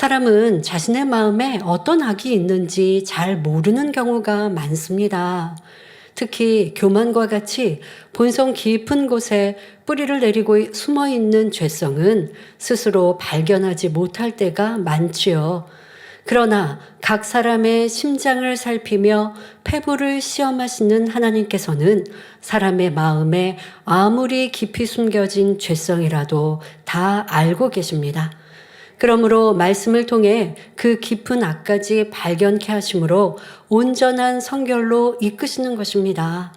사람은 자신의 마음에 어떤 악이 있는지 잘 모르는 경우가 많습니다. 특히 교만과 같이 본성 깊은 곳에 뿌리를 내리고 숨어 있는 죄성은 스스로 발견하지 못할 때가 많지요. 그러나 각 사람의 심장을 살피며 폐부를 시험하시는 하나님께서는 사람의 마음에 아무리 깊이 숨겨진 죄성이라도 다 알고 계십니다. 그러므로 말씀을 통해 그 깊은 악까지 발견케 하심으로 온전한 성결로 이끄시는 것입니다.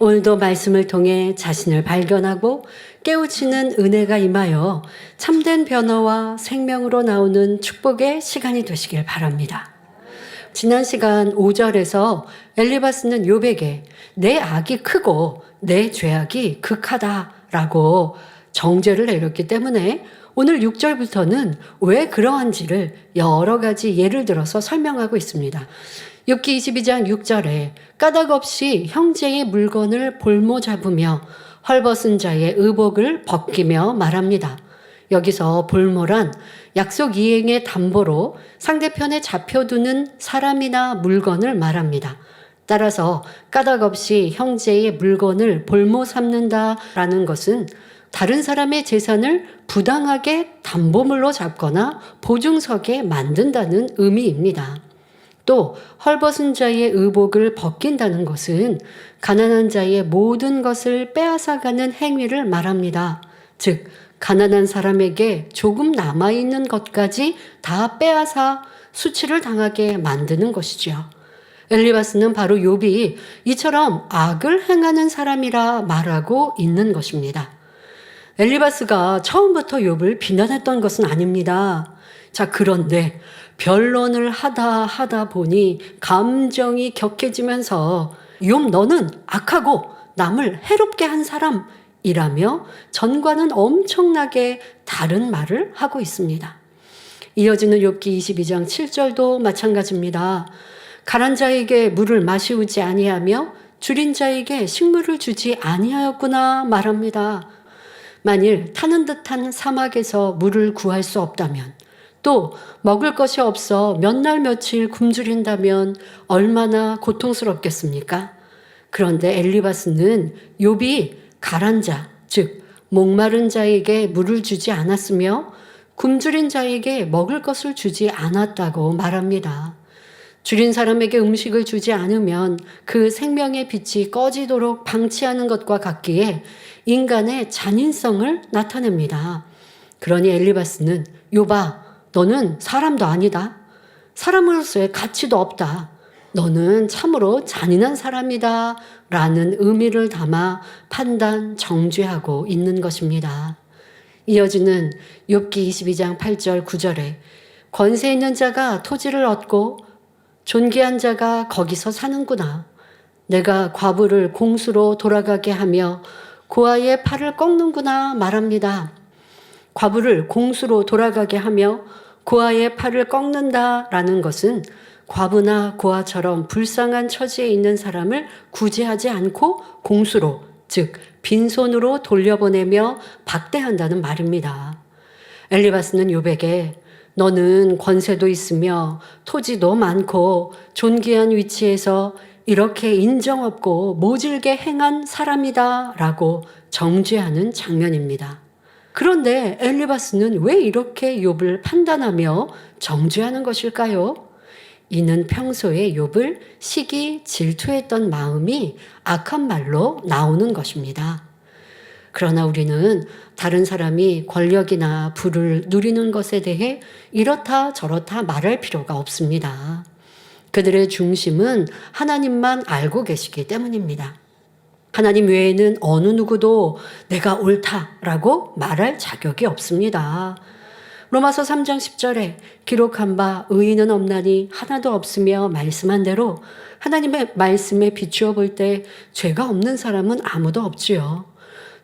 오늘도 말씀을 통해 자신을 발견하고 깨우치는 은혜가 임하여 참된 변화와 생명으로 나오는 축복의 시간이 되시길 바랍니다. 지난 시간 5절에서 엘리바스는 욥에게 내 악이 크고 내 죄악이 극하다라고 정죄를 내렸기 때문에 오늘 6절부터는 왜 그러한지를 여러 가지 예를 들어서 설명하고 있습니다. 욥기 22장 6절에 까닭 없이 형제의 물건을 볼모 잡으며 헐벗은 자의 의복을 벗기며 말합니다. 여기서 볼모란 약속 이행의 담보로 상대편에 잡혀두는 사람이나 물건을 말합니다. 따라서 까닭 없이 형제의 물건을 볼모 삼는다라는 것은 다른 사람의 재산을 부당하게 담보물로 잡거나 보증서게 만든다는 의미입니다. 또 헐벗은 자의 의복을 벗긴다는 것은 가난한 자의 모든 것을 빼앗아가는 행위를 말합니다. 즉 가난한 사람에게 조금 남아있는 것까지 다 빼앗아 수치를 당하게 만드는 것이죠. 엘리바스는 바로 욥이 이처럼 악을 행하는 사람이라 말하고 있는 것입니다. 엘리바스가 처음부터 욥을 비난했던 것은 아닙니다. 자, 그런데 변론을 하다 보니 감정이 격해지면서 욥 너는 악하고 남을 해롭게 한 사람이라며 전과는 엄청나게 다른 말을 하고 있습니다. 이어지는 욥기 22장 7절도 마찬가지입니다. 가란 자에게 물을 마시우지 아니하며 줄인 자에게 식물을 주지 아니하였구나 말합니다. 만일 타는 듯한 사막에서 물을 구할 수 없다면 또 먹을 것이 없어 몇 날 며칠 굶주린다면 얼마나 고통스럽겠습니까? 그런데 엘리바스는 욥이 가란 자, 즉 목마른 자에게 물을 주지 않았으며 굶주린 자에게 먹을 것을 주지 않았다고 말합니다. 줄인 사람에게 음식을 주지 않으면 그 생명의 빛이 꺼지도록 방치하는 것과 같기에 인간의 잔인성을 나타냅니다. 그러니 엘리바스는 욥아 너는 사람도 아니다. 사람으로서의 가치도 없다. 너는 참으로 잔인한 사람이다. 라는 의미를 담아 판단, 정죄하고 있는 것입니다. 이어지는 욥기 22장 8절 9절에 권세 있는 자가 토지를 얻고 존귀한 자가 거기서 사는구나. 내가 과부를 공수로 돌아가게 하며 고아의 팔을 꺾는구나 말합니다. 과부를 공수로 돌아가게 하며 고아의 팔을 꺾는다라는 것은 과부나 고아처럼 불쌍한 처지에 있는 사람을 구제하지 않고 공수로, 즉 빈손으로 돌려보내며 박대한다는 말입니다. 엘리바스는 욥에게 너는 권세도 있으며 토지도 많고 존귀한 위치에서 이렇게 인정 없고 모질게 행한 사람이다 라고 정죄하는 장면입니다. 그런데 엘리바스는 왜 이렇게 욥을 판단하며 정죄하는 것일까요? 이는 평소에 욥을 시기 질투했던 마음이 악한 말로 나오는 것입니다. 그러나 우리는 다른 사람이 권력이나 부를 누리는 것에 대해 이렇다 저렇다 말할 필요가 없습니다. 그들의 중심은 하나님만 알고 계시기 때문입니다. 하나님 외에는 어느 누구도 내가 옳다라고 말할 자격이 없습니다. 로마서 3장 10절에 기록한 바 의인은 없나니 하나도 없으며 말씀한 대로 하나님의 말씀에 비추어 볼 때 죄가 없는 사람은 아무도 없지요.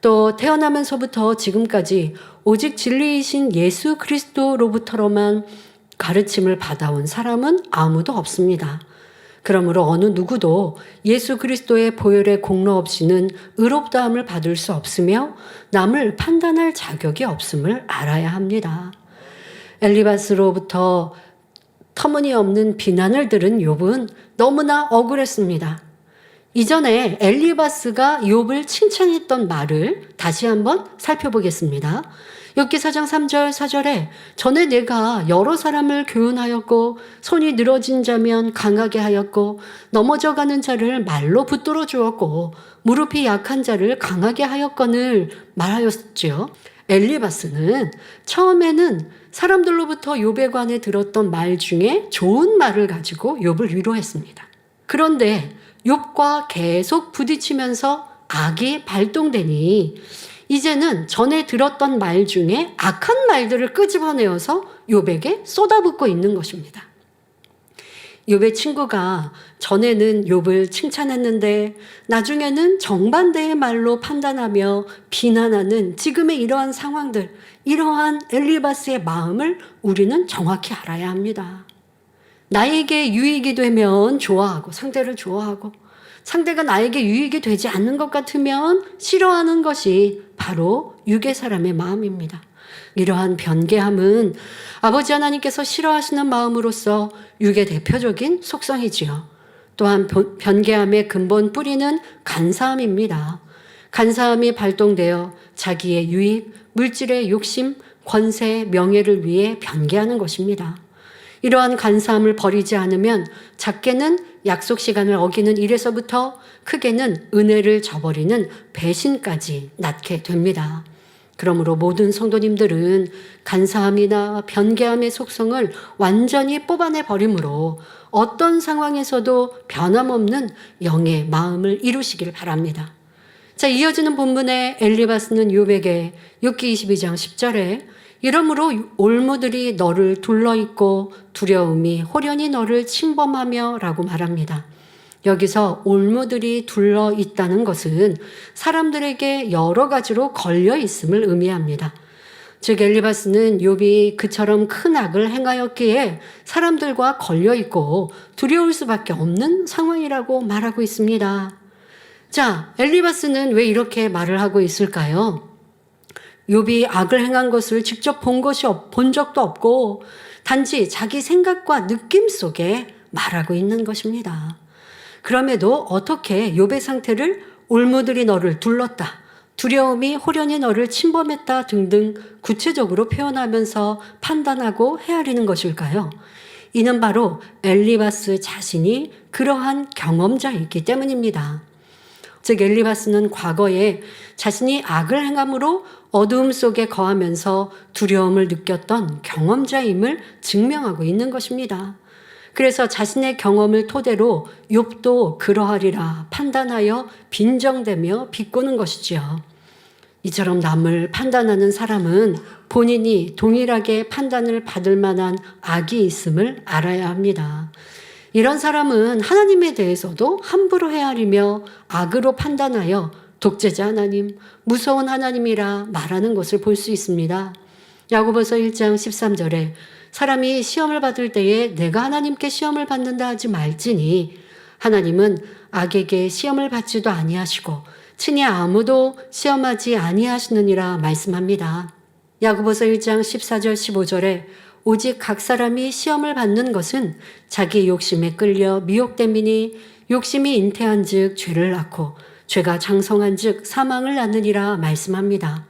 또 태어나면서부터 지금까지 오직 진리이신 예수 그리스도로부터로만 가르침을 받아온 사람은 아무도 없습니다. 그러므로 어느 누구도 예수 그리스도의 보혈의 공로 없이는 의롭다함을 받을 수 없으며 남을 판단할 자격이 없음을 알아야 합니다. 엘리바스로부터 터무니없는 비난을 들은 욥은 너무나 억울했습니다. 이전에 엘리바스가 욥을 칭찬했던 말을 다시 한번 살펴보겠습니다. 욥기 4장 3절 4절에 전에 내가 여러 사람을 교훈하였고 손이 늘어진 자면 강하게 하였고 넘어져가는 자를 말로 붙들어 주었고 무릎이 약한 자를 강하게 하였거늘 말하였죠. 엘리바스는 처음에는 사람들로부터 욥에 관해 들었던 말 중에 좋은 말을 가지고 욥을 위로했습니다. 그런데 욥과 계속 부딪히면서 악이 발동되니 이제는 전에 들었던 말 중에 악한 말들을 끄집어내어서 욥에게 쏟아붓고 있는 것입니다. 욥의 친구가 전에는 욥을 칭찬했는데 나중에는 정반대의 말로 판단하며 비난하는 지금의 이러한 상황들, 이러한 엘리바스의 마음을 우리는 정확히 알아야 합니다. 나에게 유익이 되면 좋아하고 상대를 좋아하고 상대가 나에게 유익이 되지 않는 것 같으면 싫어하는 것이 바로 육의 사람의 마음입니다. 이러한 변개함은 아버지 하나님께서 싫어하시는 마음으로서 육의 대표적인 속성이지요. 또한 변개함의 근본 뿌리는 간사함입니다. 간사함이 발동되어 자기의 유익, 물질의 욕심, 권세, 명예를 위해 변개하는 것입니다. 이러한 간사함을 버리지 않으면 작게는 약속 시간을 어기는 일에서부터 크게는 은혜를 저버리는 배신까지 낳게 됩니다. 그러므로 모든 성도님들은 간사함이나 변개함의 속성을 완전히 뽑아내 버림으로 어떤 상황에서도 변함없는 영의 마음을 이루시길 바랍니다. 자, 이어지는 본문에 엘리바스는 욥에게 욥기 22장 10절에 이러므로 올무들이 너를 둘러있고 두려움이 호련히 너를 침범하며 라고 말합니다. 여기서 올무들이 둘러있다는 것은 사람들에게 여러 가지로 걸려있음을 의미합니다. 즉 엘리바스는 욥이 그처럼 큰 악을 행하였기에 사람들과 걸려있고 두려울 수밖에 없는 상황이라고 말하고 있습니다. 자, 엘리바스는 왜 이렇게 말을 하고 있을까요? 욥이 악을 행한 것을 직접 본 적도 없고 단지 자기 생각과 느낌 속에 말하고 있는 것입니다. 그럼에도 어떻게 욥의 상태를 올무들이 너를 둘렀다, 두려움이 호련히 너를 침범했다 등등 구체적으로 표현하면서 판단하고 헤아리는 것일까요? 이는 바로 엘리바스 자신이 그러한 경험자이기 때문입니다. 즉 엘리바스는 과거에 자신이 악을 행함으로 어두움 속에 거하면서 두려움을 느꼈던 경험자임을 증명하고 있는 것입니다. 그래서 자신의 경험을 토대로 욥도 그러하리라 판단하여 빈정대며 비꼬는 것이지요. 이처럼 남을 판단하는 사람은 본인이 동일하게 판단을 받을 만한 악이 있음을 알아야 합니다. 이런 사람은 하나님에 대해서도 함부로 헤아리며 악으로 판단하여 독재자 하나님, 무서운 하나님이라 말하는 것을 볼 수 있습니다. 야고보서 1장 13절에 사람이 시험을 받을 때에 내가 하나님께 시험을 받는다 하지 말지니 하나님은 악에게 시험을 받지도 아니하시고 친히 아무도 시험하지 아니하시느니라 말씀합니다. 야고보서 1장 14절 15절에 오직 각 사람이 시험을 받는 것은 자기 욕심에 끌려 미혹됨이니 욕심이 잉태한 즉 죄를 낳고 죄가 장성한 즉 사망을 낳느니라 말씀합니다.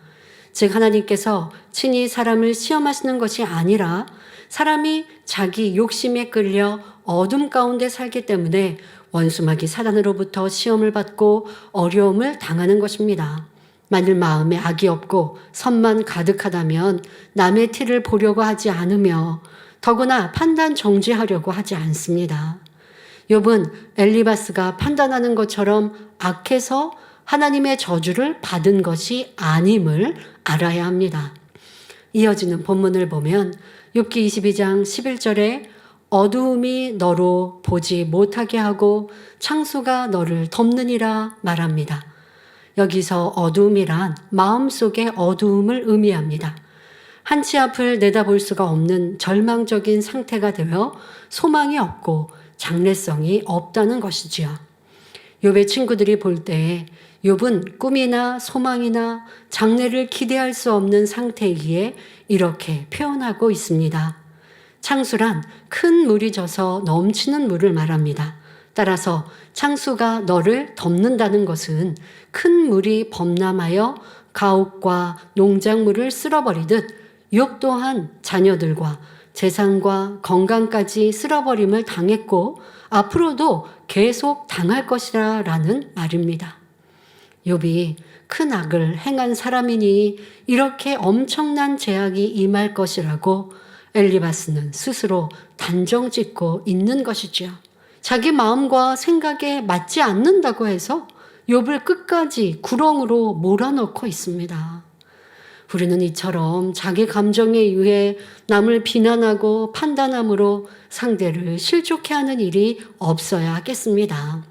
즉 하나님께서 친히 사람을 시험하시는 것이 아니라 사람이 자기 욕심에 끌려 어둠 가운데 살기 때문에 원수마귀 사단으로부터 시험을 받고 어려움을 당하는 것입니다. 만일 마음에 악이 없고 선만 가득하다면 남의 티를 보려고 하지 않으며 더구나 판단 정지하려고 하지 않습니다. 욥은 엘리바스가 판단하는 것처럼 악해서 하나님의 저주를 받은 것이 아님을 알아야 합니다. 이어지는 본문을 보면 욥기 22장 11절에 어두움이 너로 보지 못하게 하고 창수가 너를 덮느니라 말합니다. 여기서 어두움이란 마음속의 어두움을 의미합니다. 한치 앞을 내다볼 수가 없는 절망적인 상태가 되어 소망이 없고 장래성이 없다는 것이지요. 욥의 친구들이 볼 때 욥은 꿈이나 소망이나 장래를 기대할 수 없는 상태이기에 이렇게 표현하고 있습니다. 창수란 큰 물이 져서 넘치는 물을 말합니다. 따라서 창수가 너를 덮는다는 것은 큰 물이 범람하여 가옥과 농작물을 쓸어버리듯 욥 또한 자녀들과 재산과 건강까지 쓸어버림을 당했고 앞으로도 계속 당할 것이라 라는 말입니다. 욥이 큰 악을 행한 사람이니 이렇게 엄청난 재앙이 임할 것이라고 엘리바스는 스스로 단정짓고 있는 것이지요. 자기 마음과 생각에 맞지 않는다고 해서 욥을 끝까지 구렁으로 몰아넣고 있습니다. 우리는 이처럼 자기 감정에 의해 남을 비난하고 판단함으로 상대를 실족해 하는 일이 없어야 하겠습니다.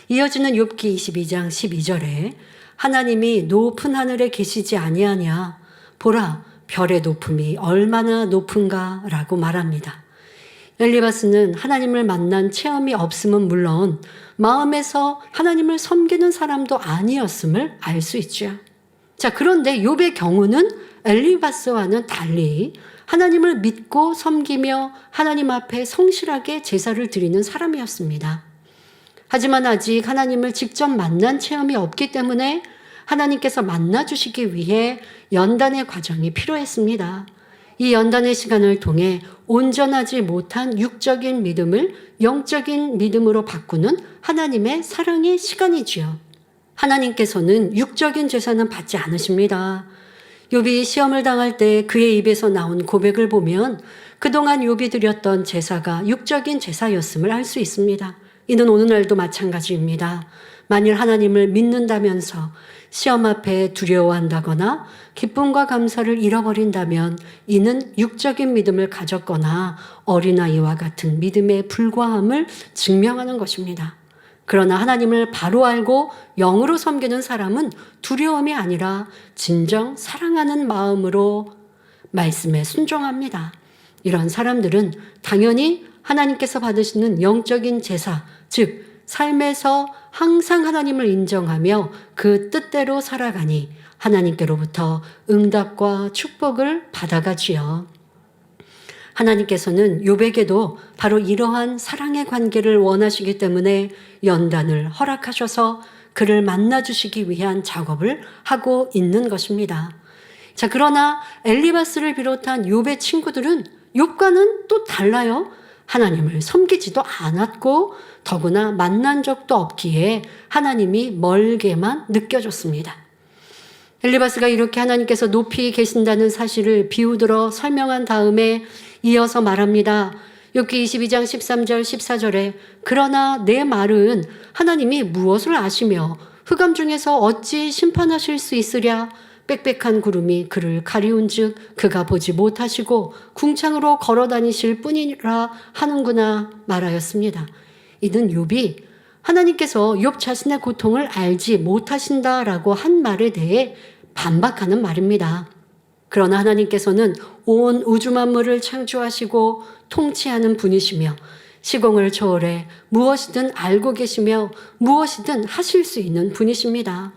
이어지는 욥기 22장 12절에 하나님이 높은 하늘에 계시지 아니하냐 보라 별의 높음이 얼마나 높은가 라고 말합니다. 엘리바스는 하나님을 만난 체험이 없음은 물론 마음에서 하나님을 섬기는 사람도 아니었음을 알 수 있죠. 자, 그런데 욥의 경우는 엘리바스와는 달리 하나님을 믿고 섬기며 하나님 앞에 성실하게 제사를 드리는 사람이었습니다. 하지만 아직 하나님을 직접 만난 체험이 없기 때문에 하나님께서 만나주시기 위해 연단의 과정이 필요했습니다. 이 연단의 시간을 통해 온전하지 못한 육적인 믿음을 영적인 믿음으로 바꾸는 하나님의 사랑의 시간이지요. 하나님께서는 육적인 제사는 받지 않으십니다. 욥이 시험을 당할 때 그의 입에서 나온 고백을 보면 그동안 욥이 드렸던 제사가 육적인 제사였음을 알 수 있습니다. 이는 오늘날도 마찬가지입니다. 만일 하나님을 믿는다면서 시험 앞에 두려워한다거나 기쁨과 감사를 잃어버린다면 이는 육적인 믿음을 가졌거나 어린아이와 같은 믿음에 불과함을 증명하는 것입니다. 그러나 하나님을 바로 알고 영으로 섬기는 사람은 두려움이 아니라 진정 사랑하는 마음으로 말씀에 순종합니다. 이런 사람들은 당연히 하나님께서 받으시는 영적인 제사, 즉 삶에서 항상 하나님을 인정하며 그 뜻대로 살아가니 하나님께로부터 응답과 축복을 받아가지요. 하나님께서는 욥에게도 바로 이러한 사랑의 관계를 원하시기 때문에 연단을 허락하셔서 그를 만나주시기 위한 작업을 하고 있는 것입니다. 자, 그러나 엘리바스를 비롯한 욥의 친구들은 욥과는 또 달라요. 하나님을 섬기지도 않았고 더구나 만난 적도 없기에 하나님이 멀게만 느껴졌습니다. 엘리바스가 이렇게 하나님께서 높이 계신다는 사실을 비유들어 설명한 다음에 이어서 말합니다. 욥기 22장 13절 14절에 그러나 내 말은 하나님이 무엇을 아시며 흑암 중에서 어찌 심판하실 수 있으랴 빽빽한 구름이 그를 가리운즉 그가 보지 못하시고 궁창으로 걸어 다니실 뿐이라 하는구나 말하였습니다. 이는 욥이 하나님께서 욥 자신의 고통을 알지 못하신다라고 한 말에 대해 반박하는 말입니다. 그러나 하나님께서는 온 우주 만물을 창조하시고 통치하는 분이시며 시공을 초월해 무엇이든 알고 계시며 무엇이든 하실 수 있는 분이십니다.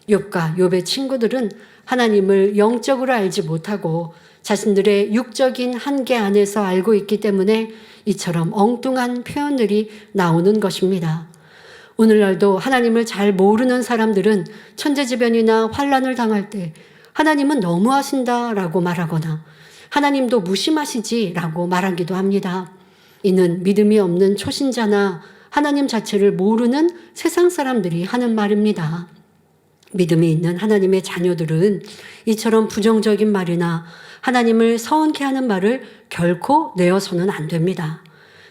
욥과 욥의 친구들은 하나님을 영적으로 알지 못하고 자신들의 육적인 한계 안에서 알고 있기 때문에 이처럼 엉뚱한 표현들이 나오는 것입니다. 오늘날도 하나님을 잘 모르는 사람들은 천재지변이나 환난을 당할 때 하나님은 너무하신다라고 말하거나 하나님도 무심하시지라고 말하기도 합니다. 이는 믿음이 없는 초신자나 하나님 자체를 모르는 세상 사람들이 하는 말입니다. 믿음이 있는 하나님의 자녀들은 이처럼 부정적인 말이나 하나님을 서운케 하는 말을 결코 내어서는 안 됩니다.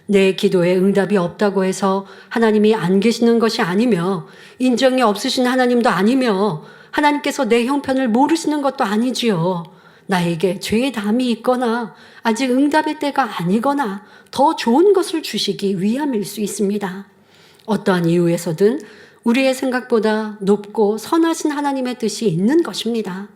내 기도에 응답이 없다고 해서 하나님이 안 계시는 것이 아니며 인정이 없으신 하나님도 아니며 하나님께서 내 형편을 모르시는 것도 아니지요. 나에게 죄의 담이 있거나 아직 응답의 때가 아니거나 더 좋은 것을 주시기 위함일 수 있습니다. 어떠한 이유에서든 우리의 생각보다 높고 선하신 하나님의 뜻이 있는 것입니다.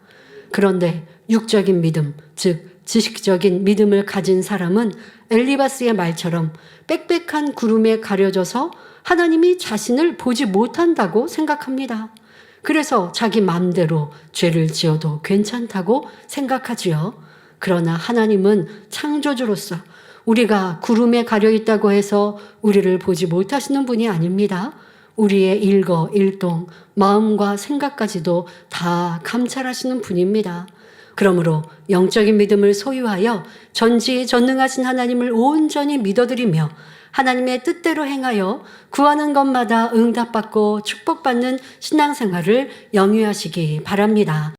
그런데 육적인 믿음, 즉 지식적인 믿음을 가진 사람은 엘리바스의 말처럼 빽빽한 구름에 가려져서 하나님이 자신을 보지 못한다고 생각합니다. 그래서 자기 마음대로 죄를 지어도 괜찮다고 생각하지요. 그러나 하나님은 창조주로서 우리가 구름에 가려 있다고 해서 우리를 보지 못하시는 분이 아닙니다. 우리의 일거일동, 마음과 생각까지도 다 감찰하시는 분입니다. 그러므로 영적인 믿음을 소유하여 전지전능하신 하나님을 온전히 믿어드리며 하나님의 뜻대로 행하여 구하는 것마다 응답받고 축복받는 신앙생활을 영위하시기 바랍니다.